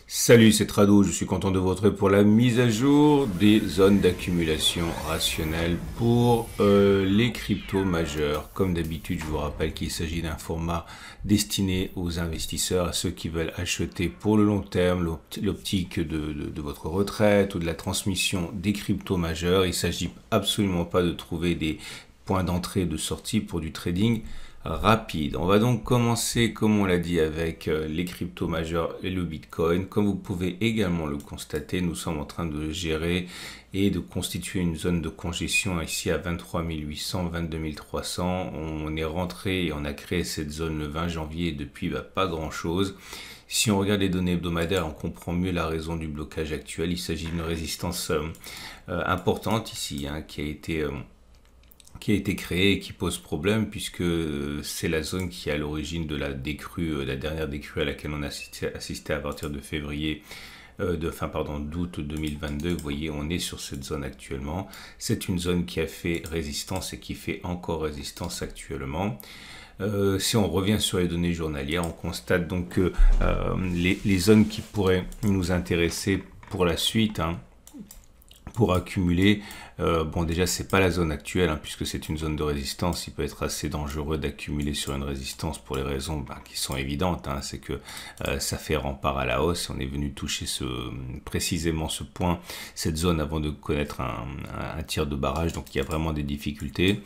Salut, c'est Trado, je suis content de vous retrouver pour la mise à jour des zones d'accumulation rationnelle pour les cryptos majeurs. Comme d'habitude, je vous rappelle qu'il s'agit d'un format destiné aux investisseurs, à ceux qui veulent acheter pour le long terme, l'optique de votre retraite ou de la transmission des cryptos majeurs. Il ne s'agit absolument pas de trouver des points d'entrée et de sortie pour du trading rapide. On va donc commencer, comme on l'a dit, avec les cryptos majeurs et le Bitcoin. Comme vous pouvez également le constater, nous sommes en train de gérer et de constituer une zone de congestion ici à 23 800, 22 300. On est rentré et on a créé cette zone le 20 janvier et depuis pas grand chose. Si on regarde les données hebdomadaires, on comprend mieux la raison du blocage actuel. Il s'agit d'une résistance importante ici qui a été créée et qui pose problème puisque c'est la zone qui est à l'origine de la décrue, la dernière décrue à laquelle on a assisté à partir de février, d'août 2022. Vous voyez, on est sur cette zone actuellement. C'est une zone qui a fait résistance et qui fait encore résistance actuellement. Si on revient sur les données journalières, on constate donc que les zones qui pourraient nous intéresser pour la suite, pour accumuler, bon déjà c'est pas la zone actuelle puisque c'est une zone de résistance. Il peut être assez dangereux d'accumuler sur une résistance pour les raisons qui sont évidentes, c'est que ça fait rempart à la hausse. On est venu toucher précisément ce point, cette zone avant de connaître un tir de barrage, donc il y a vraiment des difficultés.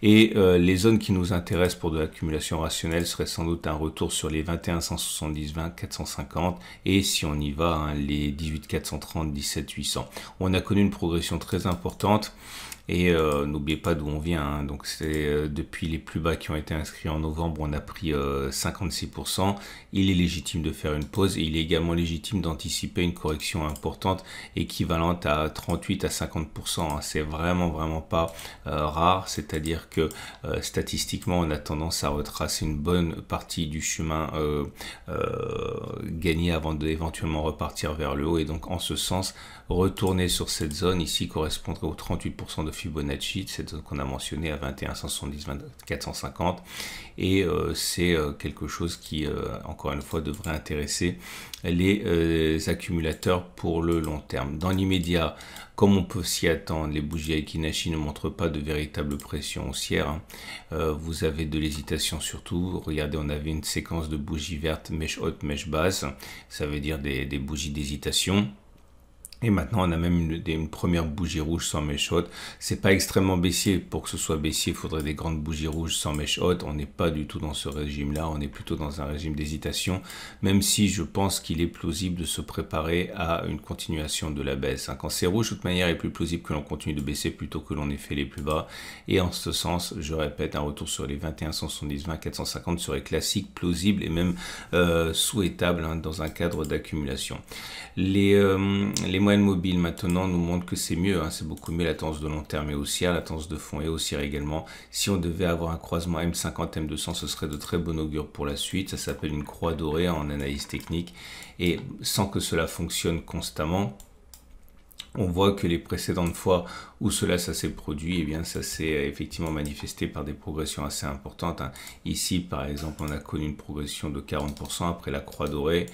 Et les zones qui nous intéressent pour de l'accumulation rationnelle seraient sans doute un retour sur les 21 170, 20 450 et si on y va, les 18 430, 17 800. On a connu une progression très importante et n'oubliez pas d'où on vient. Donc c'est depuis les plus bas qui ont été inscrits en novembre, on a pris 56%. Il est légitime de faire une pause et il est également légitime d'anticiper une correction importante équivalente à 38 à 50%. C'est vraiment pas rare, c'est-à-dire que statistiquement on a tendance à retracer une bonne partie du chemin gagné avant d'éventuellement repartir vers le haut, et donc en ce sens retourner sur cette zone ici correspondrait aux 38% de Fibonacci, cette zone qu'on a mentionnée à 21 170, 450, et c'est quelque chose qui encore une fois devrait intéresser les accumulateurs pour le long terme. Dans l'immédiat, comme on peut s'y attendre, les bougies Aiki-Nashi ne montrent pas de véritable pression haussière. Vous avez de l'hésitation surtout. Regardez, on avait une séquence de bougies vertes, mèche haute, mèche basse. Ça veut dire des bougies d'hésitation. Et maintenant, on a même une première bougie rouge sans mèche haute. C'est pas extrêmement baissier. Pour que ce soit baissier, il faudrait des grandes bougies rouges sans mèche haute. On n'est pas du tout dans ce régime-là. On est plutôt dans un régime d'hésitation, même si je pense qu'il est plausible de se préparer à une continuation de la baisse. Quand c'est rouge, de toute manière, il est plus plausible que l'on continue de baisser plutôt que l'on ait fait les plus bas. Et en ce sens, je répète, un retour sur les 21 170, 20 450 serait classique, plausible et même souhaitable dans un cadre d'accumulation. Les moyennes mobiles maintenant nous montrent que c'est mieux, c'est beaucoup mieux. La tendance de long terme est haussière, la tendance de fond est haussière également. Si on devait avoir un croisement M50, M200, ce serait de très bon augure pour la suite. Ça s'appelle une croix dorée en analyse technique, et sans que cela fonctionne constamment, on voit que les précédentes fois où ça s'est produit, eh bien ça s'est effectivement manifesté par des progressions assez importantes. Ici par exemple, on a connu une progression de 40% après la croix dorée.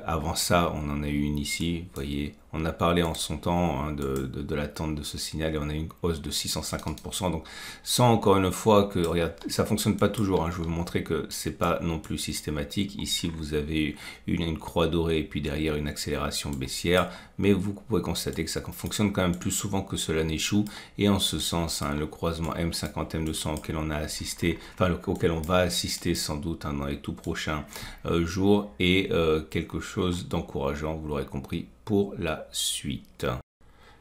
Avant ça, on en a eu une ici, vous voyez, on a parlé en son temps de l'attente de ce signal et on a eu une hausse de 650%. Donc, sans encore une fois que, regarde, ça fonctionne pas toujours. Je vais vous montrer que c'est pas non plus systématique. Ici, vous avez une croix dorée et puis derrière une accélération baissière, mais vous pouvez constater que ça fonctionne quand même plus souvent que cela n'échoue. Et en ce sens, le croisement M50, M200 auquel on a assisté, auquel on va assister sans doute dans les tout prochains jours, est quelque chose d'encourageant, vous l'aurez compris, pour la suite.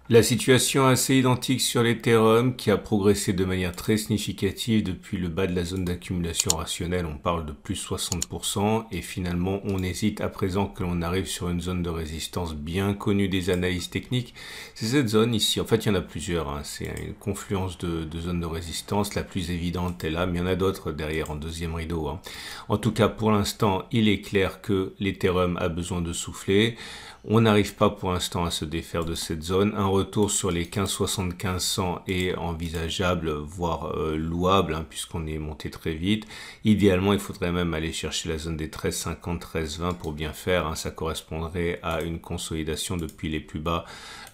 La situation est assez identique sur l'Ethereum qui a progressé de manière très significative depuis le bas de la zone d'accumulation rationnelle. On parle de plus 60% et finalement on hésite à présent que l'on arrive sur une zone de résistance bien connue des analyses techniques. C'est cette zone ici, en fait il y en a plusieurs, c'est une confluence de zones de résistance. La plus évidente est là, mais il y en a d'autres derrière en deuxième rideau. En tout cas pour l'instant il est clair que l'Ethereum a besoin de souffler. On n'arrive pas pour l'instant à se défaire de cette zone. Un retour sur les 15,75 est envisageable, voire louable, hein, puisqu'on est monté très vite. Idéalement, il faudrait même aller chercher la zone des 13,50, 13,20 pour bien faire, hein. Ça correspondrait à une consolidation depuis les plus bas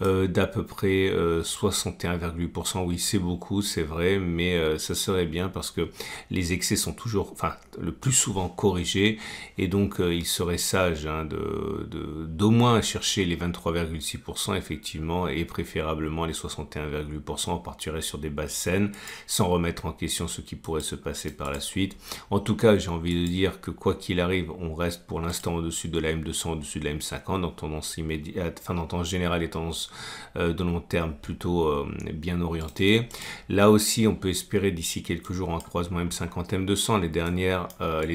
d'à peu près 61,8%. Oui, c'est beaucoup, c'est vrai, mais ça serait bien parce que les excès sont toujours, enfin, le plus souvent corrigés, et donc il serait sage, hein, d'au moins chercher les 23,6% effectivement, et préférablement les 61,8%. On partirait sur des bases saines sans remettre en question ce qui pourrait se passer par la suite. En tout cas, j'ai envie de dire que quoi qu'il arrive, on reste pour l'instant au-dessus de la M200, au-dessus de la M50, donc tendance immédiate, enfin dans tendance générale et tendance de long terme plutôt bien orientée. Là aussi, on peut espérer d'ici quelques jours un croisement M50, M200. Les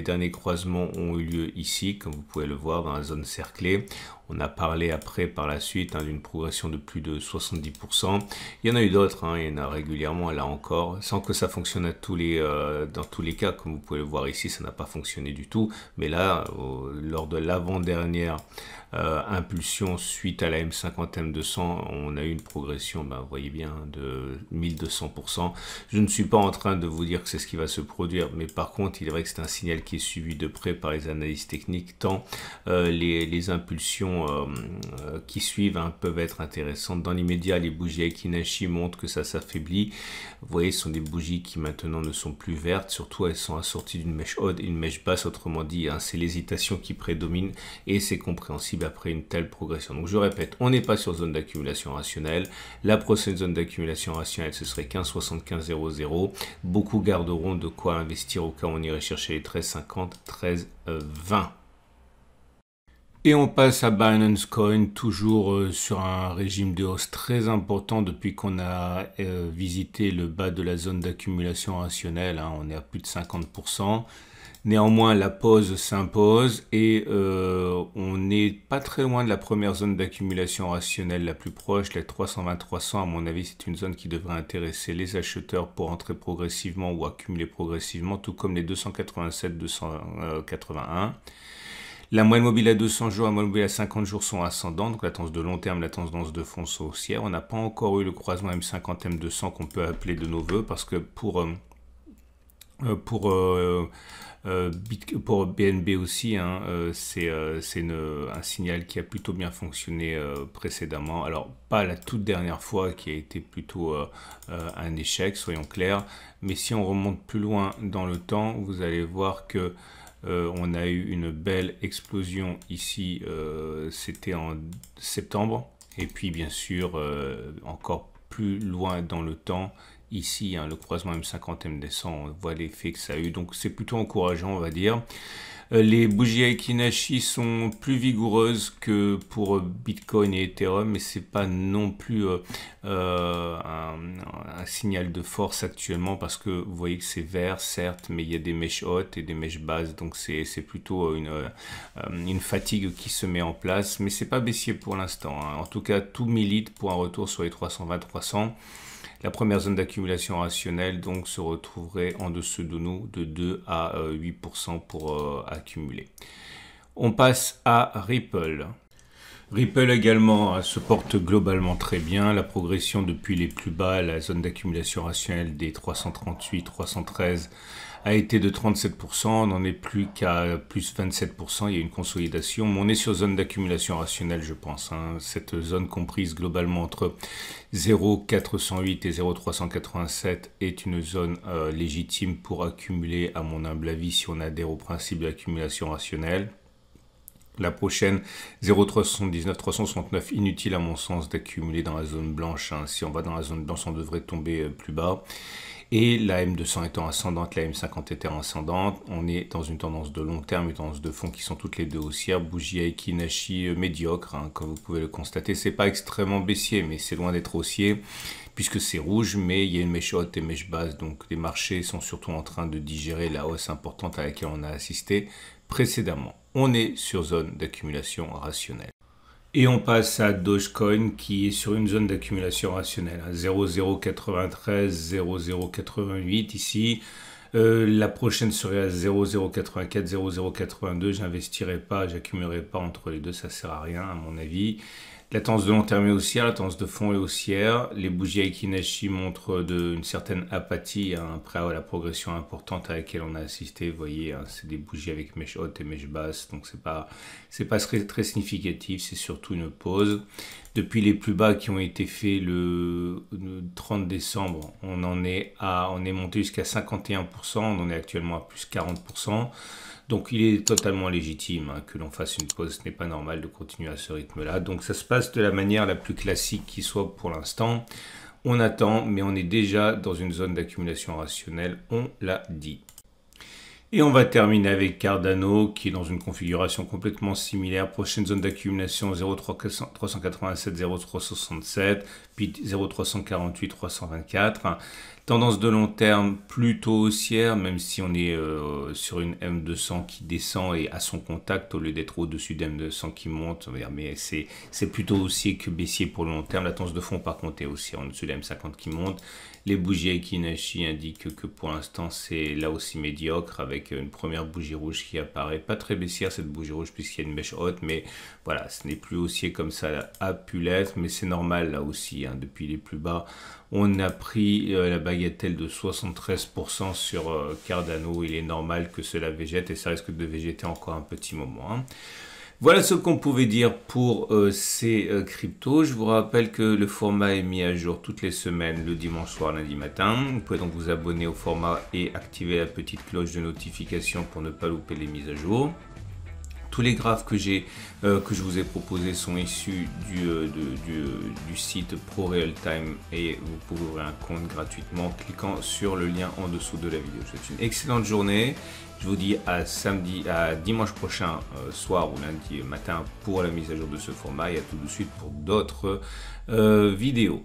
derniers croisements ont eu lieu ici, comme vous pouvez le voir, dans la zone cerclée. On a parlé après, par la suite, hein, d'une progression de plus de 70%. Il y en a eu d'autres, hein, il y en a régulièrement, là encore, sans que ça fonctionne dans tous les cas. Comme vous pouvez le voir ici, ça n'a pas fonctionné du tout. Mais là, lors de l'avant-dernière impulsion suite à la M50, M200, on a eu une progression, vous voyez bien, de 1200%. Je ne suis pas en train de vous dire que c'est ce qui va se produire, mais par contre, il est vrai que c'est un signal qui est suivi de près par les analystes techniques, tant les impulsions qui suivent, hein, peuvent être intéressantes. Dans l'immédiat, les bougies Aiki-Nashi montrent que ça s'affaiblit. Vous voyez, ce sont des bougies qui maintenant ne sont plus vertes, surtout elles sont assorties d'une mèche haute et une mèche basse, autrement dit, hein, c'est l'hésitation qui prédomine, et c'est compréhensible après une telle progression. Donc je répète, on n'est pas sur zone d'accumulation rationnelle. La prochaine zone d'accumulation rationnelle, ce serait 15,75,00. Beaucoup garderont de quoi investir au cas où on irait chercher les 13,50, 13,20. Et on passe à Binance Coin, toujours sur un régime de hausse très important depuis qu'on a visité le bas de la zone d'accumulation rationnelle, hein. On est à plus de 50%. Néanmoins, la pause s'impose et on n'est pas très loin de la première zone d'accumulation rationnelle la plus proche, les 320-300. À mon avis, c'est une zone qui devrait intéresser les acheteurs pour entrer progressivement ou accumuler progressivement, tout comme les 287-281. La moyenne mobile à 200 jours, la moyenne mobile à 50 jours sont ascendantes, donc la tendance de long terme, la tendance de fond sont haussières. On n'a pas encore eu le croisement M50, M200 qu'on peut appeler de nos voeux, parce que pour BNB aussi, hein, c'est un signal qui a plutôt bien fonctionné précédemment. Alors, pas la toute dernière fois qui a été plutôt un échec, soyons clairs. Mais si on remonte plus loin dans le temps, vous allez voir que on a eu une belle explosion ici, c'était en septembre. Et puis, bien sûr, encore plus loin dans le temps, ici, hein, le croisement M50, M200, on voit l'effet que ça a eu. Donc, c'est plutôt encourageant, on va dire. Les bougies Aiki-Nashi sont plus vigoureuses que pour Bitcoin et Ethereum, mais c'est pas non plus un signal de force actuellement, parce que vous voyez que c'est vert, certes, mais il y a des mèches hautes et des mèches basses, donc c'est plutôt une fatigue qui se met en place, mais c'est pas baissier pour l'instant, hein. En tout cas, tout milite pour un retour sur les 320-300. La première zone d'accumulation rationnelle donc se retrouverait en dessous de nous de 2 à 8% pour accumuler. On passe à Ripple. Ripple également se porte globalement très bien. La progression depuis les plus bas, la zone d'accumulation rationnelle des 338, 313 a été de 37%, on n'en est plus qu'à plus 27%, il y a une consolidation, mais on est sur zone d'accumulation rationnelle, je pense, hein. Cette zone comprise globalement entre 0,408 et 0,387 est une zone légitime pour accumuler, à mon humble avis, si on adhère au principe de l'accumulation rationnelle. La prochaine, 0,379, 369, inutile à mon sens d'accumuler dans la zone blanche, hein. Si on va dans la zone blanche, on devrait tomber plus bas. Et la M200 étant ascendante, la M50 étant ascendante, on est dans une tendance de long terme, une tendance de fond qui sont toutes les deux haussières. Bougie Aiki-Nashi médiocre, hein, comme vous pouvez le constater. C'est pas extrêmement baissier, mais c'est loin d'être haussier, puisque c'est rouge, mais il y a une mèche haute et une mèche basse. Donc les marchés sont surtout en train de digérer la hausse importante à laquelle on a assisté précédemment. On est sur zone d'accumulation rationnelle. Et on passe à Dogecoin qui est sur une zone d'accumulation rationnelle, 0,093, 0,088 ici. La prochaine serait à 0,084, 0,082. J'investirai pas, j'accumulerai pas entre les deux, ça sert à rien à mon avis. La tendance de long terme est haussière, la tendance de fond est haussière. Les bougies Aiki Nashi montrent une certaine apathie après la progression importante à laquelle on a assisté. Vous voyez, hein, c'est des bougies avec mèche haute et mèche basse, donc c'est pas très significatif, c'est surtout une pause. Depuis les plus bas qui ont été faits le 30 décembre, on est monté jusqu'à 51%, on en est actuellement à plus 40%. Donc il est totalement légitime que l'on fasse une pause, ce n'est pas normal de continuer à ce rythme-là. Donc ça se passe de la manière la plus classique qui soit pour l'instant. On attend, mais on est déjà dans une zone d'accumulation rationnelle, on l'a dit. Et on va terminer avec Cardano qui est dans une configuration complètement similaire. Prochaine zone d'accumulation 0,387, 0,367, puis 0,348, 324. Tendance de long terme plutôt haussière, même si on est sur une M200 qui descend et à son contact au lieu d'être au-dessus d'M200 qui monte. Mais c'est plutôt haussier que baissier pour le long terme. La tendance de fond par contre est haussière en dessus de M50 qui monte. Les bougies Aiki Nashi indiquent que pour l'instant c'est là aussi médiocre avec une première bougie rouge qui apparaît. Pas très baissière cette bougie rouge puisqu'il y a une mèche haute, mais voilà, ce n'est plus haussier comme ça a pu l'être, mais c'est normal là aussi, hein, depuis les plus bas. On a pris la bagatelle de 73% sur Cardano. Il est normal que cela végète et ça risque de végéter encore un petit moment. Hein. Voilà ce qu'on pouvait dire pour ces cryptos. Je vous rappelle que le format est mis à jour toutes les semaines, le dimanche soir, lundi matin. Vous pouvez donc vous abonner au format et activer la petite cloche de notification pour ne pas louper les mises à jour. Tous les graphes que je vous ai proposés sont issus du site ProRealTime et vous pouvez ouvrir un compte gratuitement en cliquant sur le lien en dessous de la vidéo. Je vous souhaite une excellente journée. Je vous dis à dimanche prochain soir ou lundi matin pour la mise à jour de ce format et à tout de suite pour d'autres vidéos.